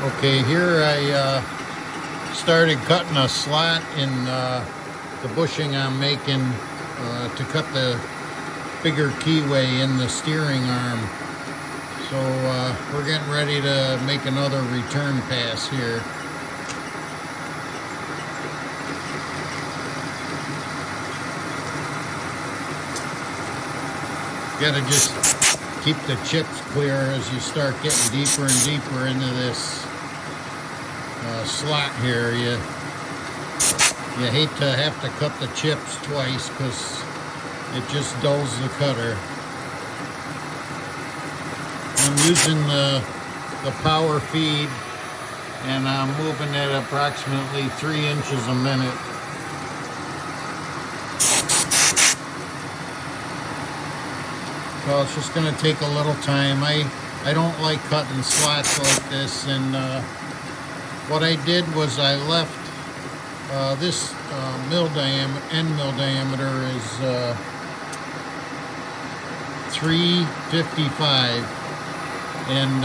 Okay, here I started cutting a slot in the bushing I'm making to cut the bigger keyway in the steering arm. So we're getting ready to make another return pass here. You gotta just keep the chips clear as you start getting deeper and deeper into this slot here. You hate to have to cut the chips twice because it just dulls the cutter. I'm using the power feed, and I'm moving at approximately 3 inches a minute. Well, it's just going to take a little time. I don't like cutting slots like this, and what I did was I left this end mill diameter is 355, and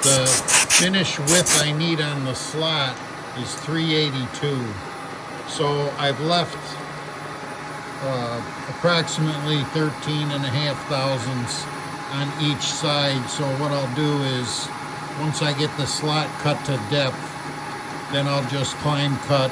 the finish width I need on the slot is 382. So I've left approximately 13.5 thousandths on each side. So what I'll do is, once I get the slot cut to depth, then I'll just climb cut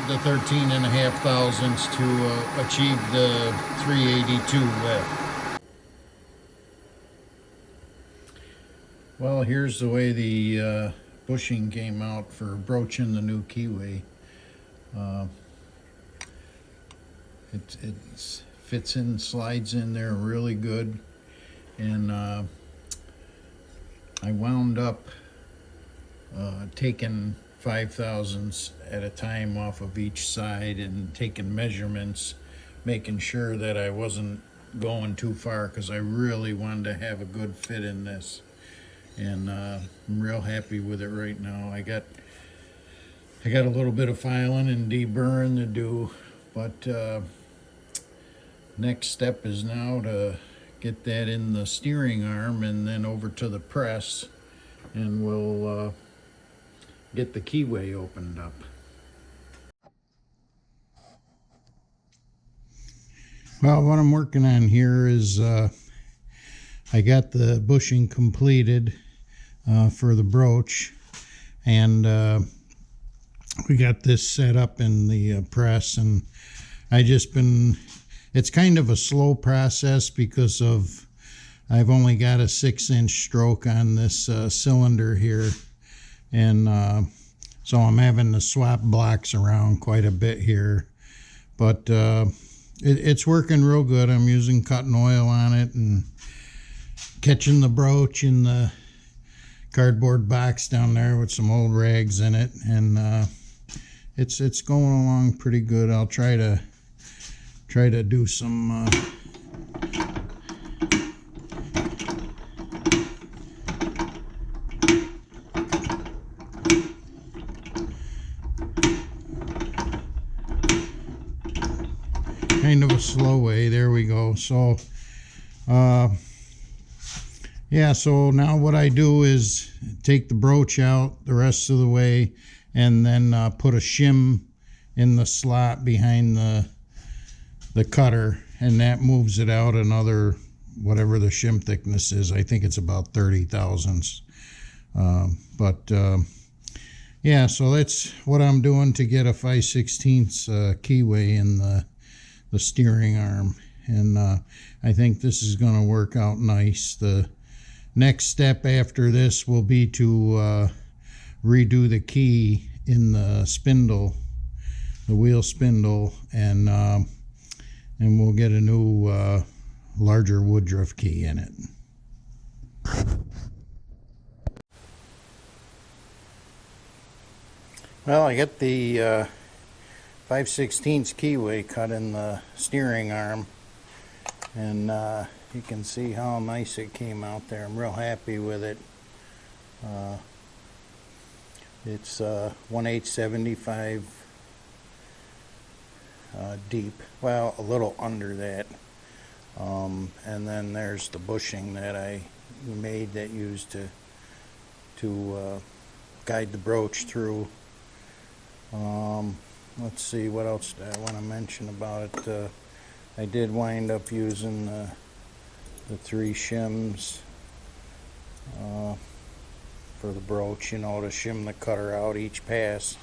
the 13.5 thousandths to achieve the 382 width. Well, here's the way the bushing came out for broaching the new keyway. It fits in, slides in there really good, and I wound up taking 5 thousandths at a time off of each side and taking measurements, making sure that I wasn't going too far, because I really wanted to have a good fit in this, and I'm real happy with it right now. I got a little bit of filing and deburring to do, but next step is now to get that in the steering arm and then over to the press, and we'll get the keyway opened up. Well, what I'm working on here is I got the bushing completed for the broach, and we got this set up in the press, and it's kind of a slow process because I've only got a 6-inch stroke on this cylinder here, and so I'm having to swap blocks around quite a bit here, but it's working real good. I'm using cutting oil on it and catching the broach in the cardboard box down there with some old rags in it, and it's going along pretty good. I'll try to do some kind of a slow way. There we go. So yeah, so now what I do is take the broach out the rest of the way, and then put a shim in the slot behind the cutter, and that moves it out another, whatever the shim thickness is. I think it's about 30 thousandths. Yeah, so that's what I'm doing to get a 5/16 keyway in the steering arm, and I think this is going to work out nice. The next step after this will be to redo the key in the spindle, the wheel spindle, and we'll get a new larger Woodruff key in it. Well, I got the 5/16 keyway cut in the steering arm, and you can see how nice it came out there. I'm real happy with it. It's 1/875 deep, well, a little under that. And then there's the bushing that I made that used to guide the broach through. Let's see, what else do I want to mention about it. I did wind up using the 3 shims for the broach, you know, to shim the cutter out each pass.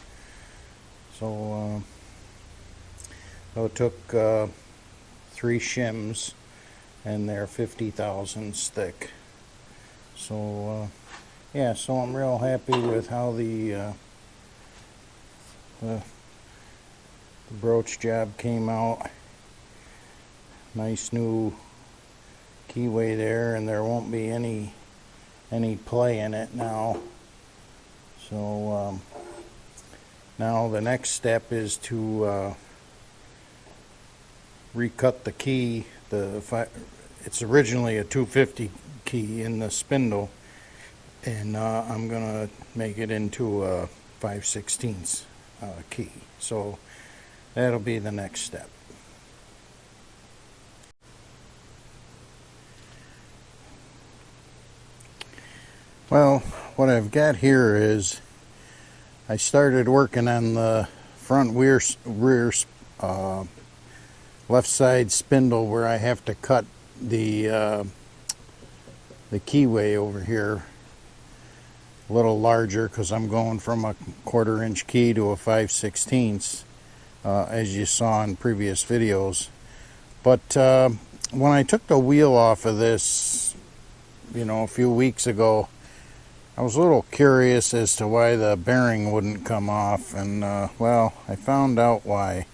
So it took 3 shims, and they're 50 thousandths thick. So yeah, so I'm real happy with how the broach job came out. Nice new keyway there, and there won't be any play in it now. So now the next step is to recut the key. It's originally a 250 key in the spindle, and I'm gonna make it into a 5/16 key. So that'll be the next step. Well, what I've got here is I started working on the front rear left side spindle, where I have to cut the keyway over here a little larger, because I'm going from a 1/4 inch key to a 5/16, as you saw in previous videos. But when I took the wheel off of this, you know, a few weeks ago, I was a little curious as to why the bearing wouldn't come off, and well, I found out why.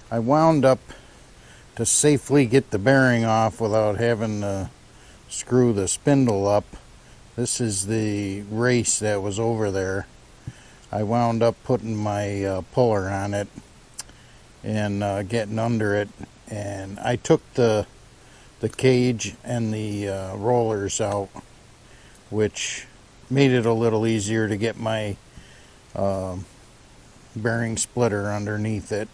I wound up to safely get the bearing off without having to screw the spindle up. This is the race that was over there. I wound up putting my puller on it and getting under it, and I took the cage and the rollers out, which made it a little easier to get my bearing splitter underneath it.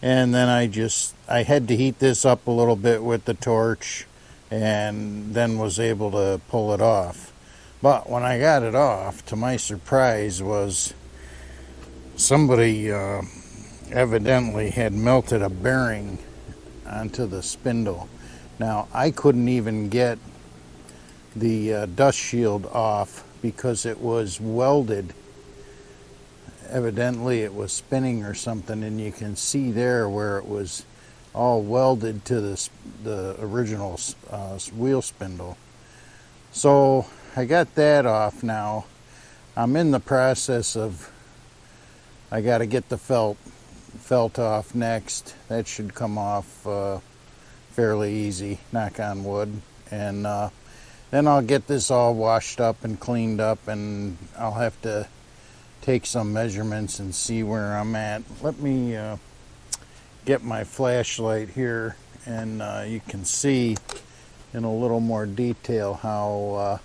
And then I had to heat this up a little bit with the torch, and then was able to pull it off. But when I got it off, to my surprise, was somebody evidently had melted a bearing onto the spindle. Now, I couldn't even get the dust shield off because it was welded. Evidently it was spinning or something, and you can see there where it was all welded to the original wheel spindle. So I got that off now. I'm in the process of, I got to get the felt off next. That should come off fairly easy, knock on wood. And then I'll get this all washed up and cleaned up, and I'll have to take some measurements and see where I'm at. Let me get my flashlight here, and you can see in a little more detail how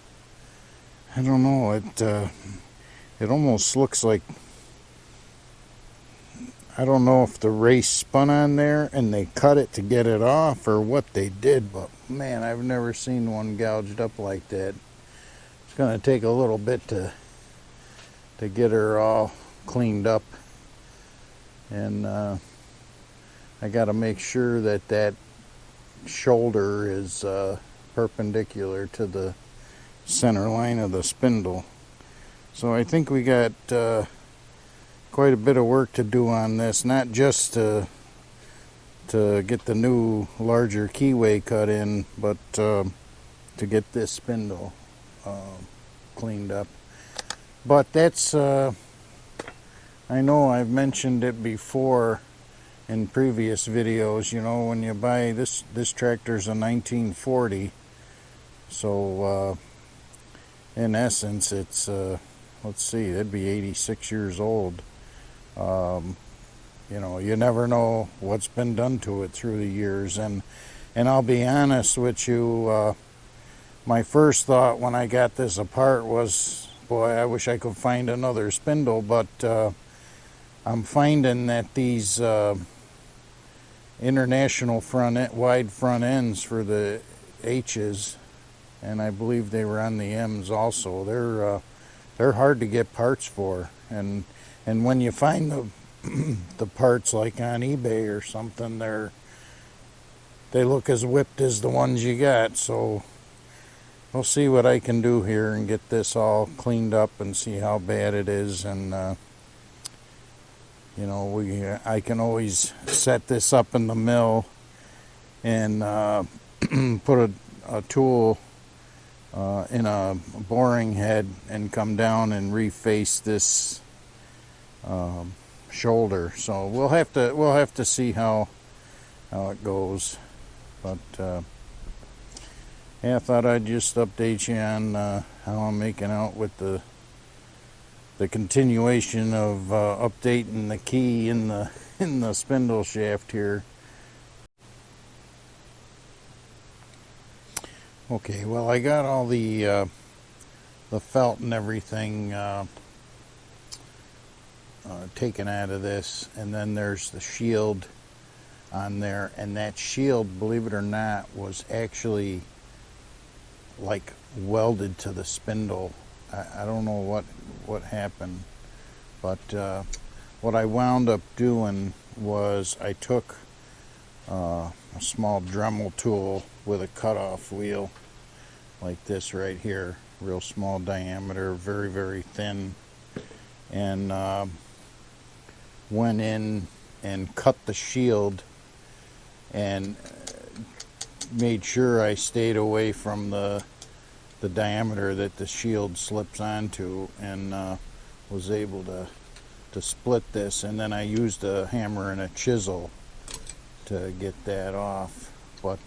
I don't know, it almost looks like, I don't know if the race spun on there and they cut it to get it off or what they did, but man, I've never seen one gouged up like that. It's going to take a little bit to get her all cleaned up, and I got to make sure that that shoulder is perpendicular to the center line of the spindle. So I think we got quite a bit of work to do on this, not just to get the new larger keyway cut in, but to get this spindle cleaned up. But that's I know I've mentioned it before in previous videos. You know, when you buy this tractor's a 1940, so in essence it's let's see, it'd be 86 years old. You know, you never know what's been done to it through the years, and I'll be honest with you, my first thought when I got this apart was, boy, I wish I could find another spindle, but I'm finding that these international wide front ends for the H's, and I believe they were on the M's also, they're hard to get parts for, and when you find the parts like on eBay or something, they look as whipped as the ones you got. So we'll see what I can do here and get this all cleaned up and see how bad it is. And you know, I can always set this up in the mill and put a tool in a boring head and come down and reface this shoulder. So we'll have to see how it goes. But yeah, I thought I'd just update you on how I'm making out with the continuation of updating the key in the spindle shaft here. Okay, well, I got all the felt and everything taken out of this, and then there's the shield on there, and that shield, believe it or not, was actually like welded to the spindle. I don't know what happened, but what I wound up doing was I took a small Dremel tool with a cutoff wheel like this right here, real small diameter, very, very thin, and went in and cut the shield and made sure I stayed away from the diameter that the shield slips onto, and was able to split this. And then I used a hammer and a chisel to get that off. But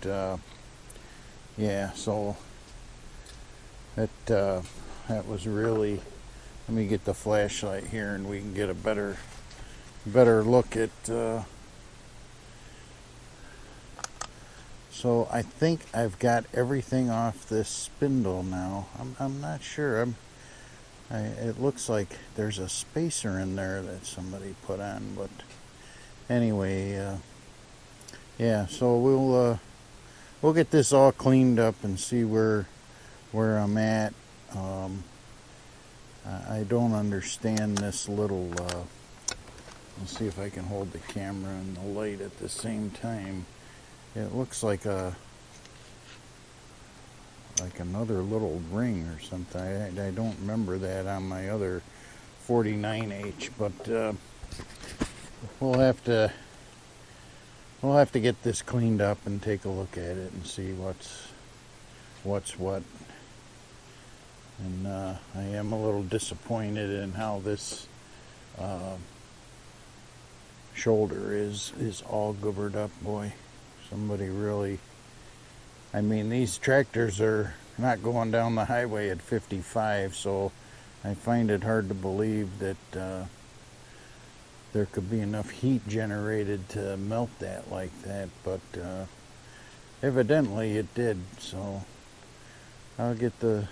yeah, so that was really, let me get the flashlight here and we can get a better look at so I think I've got everything off this spindle now. I'm not sure. It looks like there's a spacer in there that somebody put on, but anyway, yeah. So we'll get this all cleaned up and see where I'm at. I don't understand this little. Let's see if I can hold the camera and the light at the same time. It looks like another little ring or something. I don't remember that on my other 49H, but we'll have to get this cleaned up and take a look at it and see what's what. And I am a little disappointed in how this shoulder is all goobered up, boy. Somebody really, I mean, these tractors are not going down the highway at 55, so I find it hard to believe that there could be enough heat generated to melt that like that, but evidently it did. So I'll get this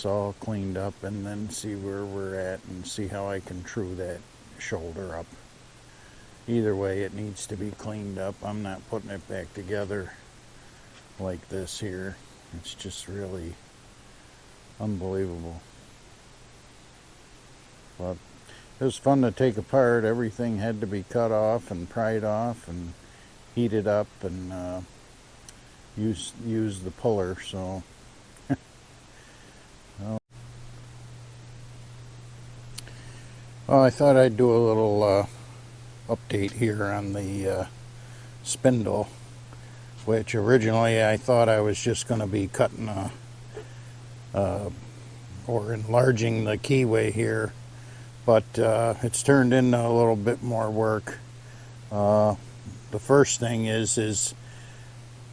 all cleaned up and then see where we're at and see how I can true that shoulder up. Either way, it needs to be cleaned up. I'm not putting it back together like this here. It's just really unbelievable. But it was fun to take apart. Everything had to be cut off and pried off and heated up and use the puller. So well, I thought I'd do a little update here on the spindle, which originally I thought I was just going to be cutting or enlarging the keyway here, but it's turned into a little bit more work. The first thing is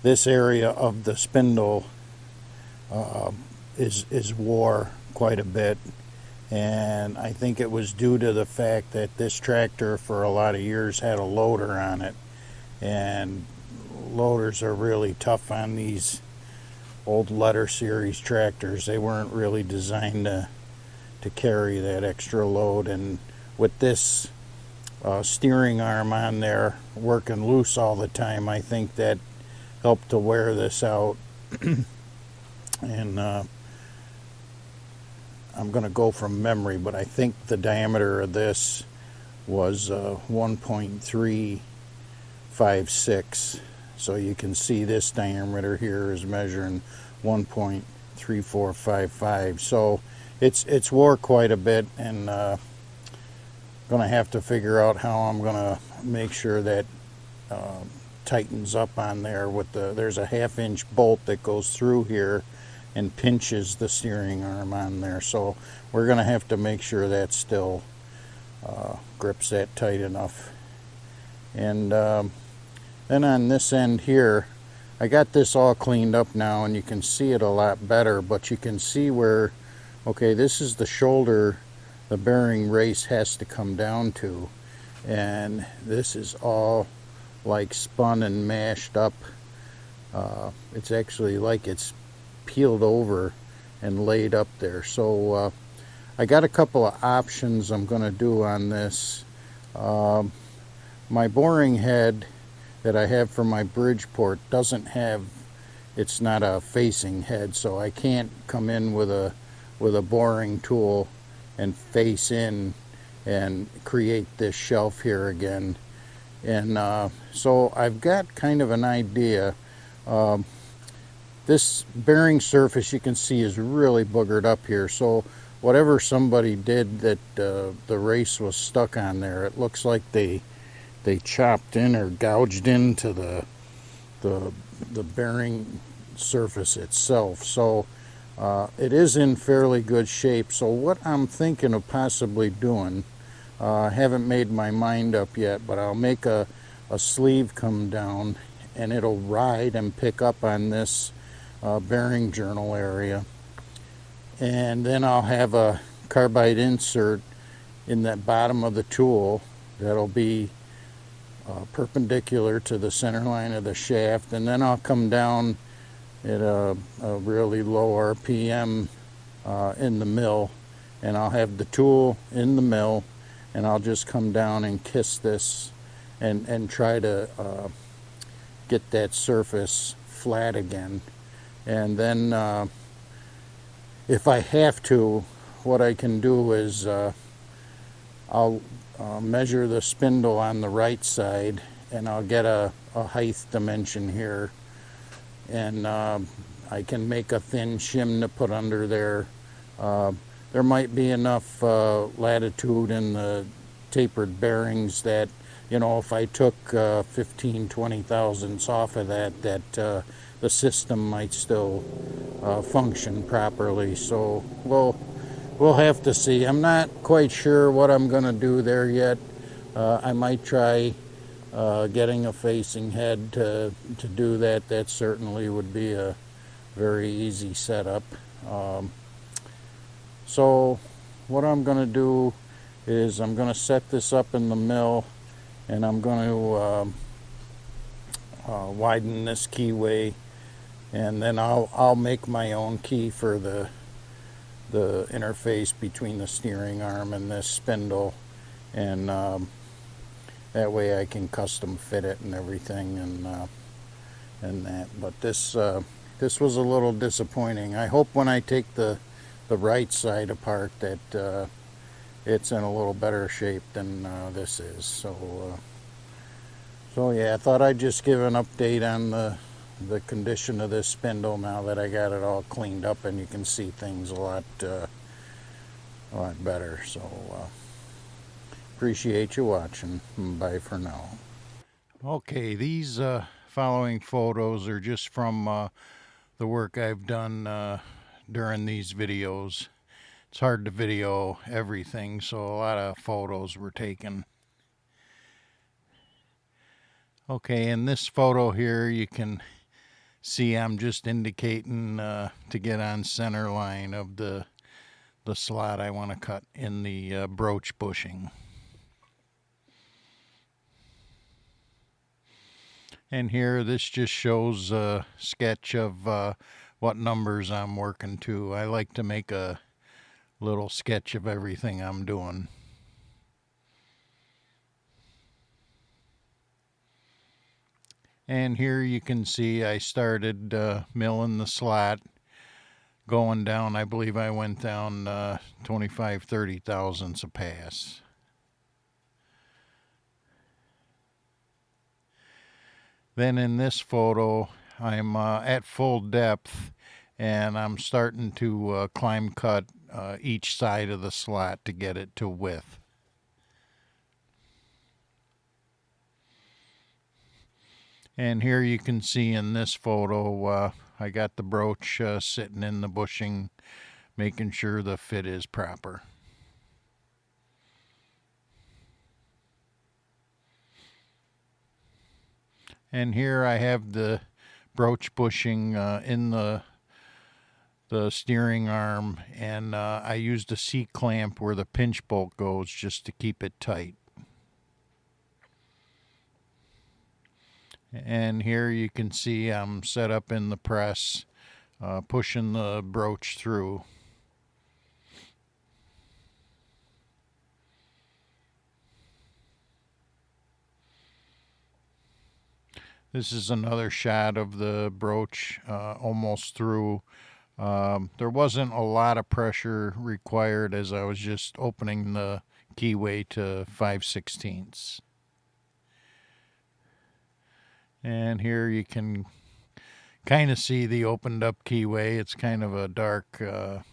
this area of the spindle is wore quite a bit. And I think it was due to the fact that this tractor for a lot of years had a loader on it, and loaders are really tough on these old letter series tractors. They weren't really designed to carry that extra load, and with this steering arm on there working loose all the time, I think that helped to wear this out. And I'm going to go from memory, but I think the diameter of this was 1.356. So you can see this diameter here is measuring 1.3455. So it's wore quite a bit, and going to have to figure out how I'm going to make sure that tightens up on there with there's a 1/2 inch bolt that goes through here and pinches the steering arm on there. So we're going to have to make sure that still grips that tight enough. And then on this end here, I got this all cleaned up now, and you can see it a lot better, but you can see where, okay, this is the shoulder the bearing race has to come down to, and this is all like spun and mashed up. It's actually like it's peeled over and laid up there. So I got a couple of options I'm going to do on this. My boring head that I have for my Bridgeport doesn't have, it's not a facing head, so I can't come in with a boring tool and face in and create this shelf here again. And so I've got kind of an idea. This bearing surface, you can see, is really boogered up here. So whatever somebody did that the race was stuck on there, it looks like they chopped in or gouged into the bearing surface itself. So it is in fairly good shape. So what I'm thinking of possibly doing, I haven't made my mind up yet, but I'll make a sleeve come down, and it'll ride and pick up on this bearing journal area. And then I'll have a carbide insert in that bottom of the tool that'll be perpendicular to the center line of the shaft, and then I'll come down at a really low RPM in the mill, and I'll have the tool in the mill, and I'll just come down and kiss this and try to get that surface flat again. And then if I have to, what I can do is I'll measure the spindle on the right side, and I'll get a height dimension here, and I can make a thin shim to put under there. There might be enough latitude in the tapered bearings that, you know, if I took 15-20 thousandths off of that, the system might still function properly. So we'll have to see. I'm not quite sure what I'm going to do there yet. I might try getting a facing head to do that. That certainly would be a very easy setup. So what I'm going to do is I'm going to set this up in the mill, and I'm going to widen this keyway, and then I'll make my own key for the interface between the steering arm and this spindle, and that way I can custom fit it and everything, and that. But this was a little disappointing. I hope when I take the right side apart that it's in a little better shape than this is. So yeah, I thought I'd just give an update on the condition of this spindle now that I got it all cleaned up, and you can see things a lot better. So appreciate you watching. Bye for now. Okay, these following photos are just from the work I've done during these videos. It's hard to video everything, so a lot of photos were taken. Okay, in this photo here you can see I'm just indicating to get on center line of the slot I want to cut in the broach bushing. And here this just shows a sketch of what numbers I'm working to. I like to make a little sketch of everything I'm doing. And here you can see I started milling the slot, going down. I believe I went down 25, 30 thousandths a pass. Then in this photo, I'm at full depth, and I'm starting to climb cut each side of the slot to get it to width. And here you can see in this photo, I got the broach sitting in the bushing, making sure the fit is proper. And here I have the broach bushing in the steering arm, and I used a C-clamp where the pinch bolt goes just to keep it tight. And here you can see I'm set up in the press, pushing the broach through. This is another shot of the broach almost through. There wasn't a lot of pressure required as I was just opening the keyway to 5/16. And here you can kind of see the opened up keyway. It's kind of a dark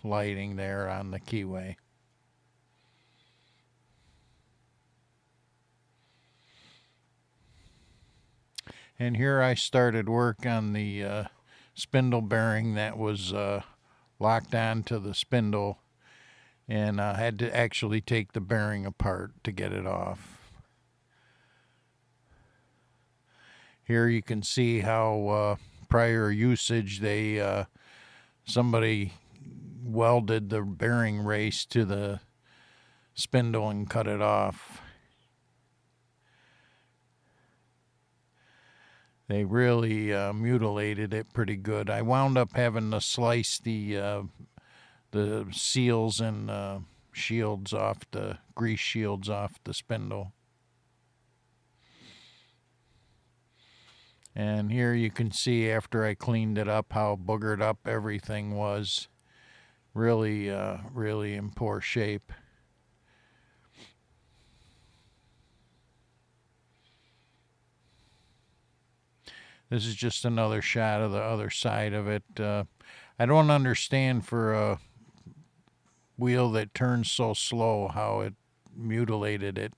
lighting there on the keyway. And here I started work on the spindle bearing that was locked onto the spindle, and I had to actually take the bearing apart to get it off. Here you can see how prior usage somebody welded the bearing race to the spindle and cut it off. They really mutilated it pretty good. I wound up having to slice the seals and shields off, the grease shields off the spindle. And here you can see after I cleaned it up how boogered up everything was. Really, really in poor shape. This is just another shot of the other side of it. I don't understand for a wheel that turns so slow how it mutilated it.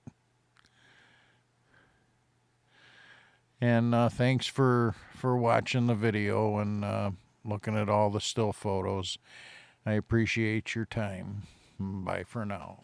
And thanks for watching the video and looking at all the still photos. I appreciate your time. Bye for now.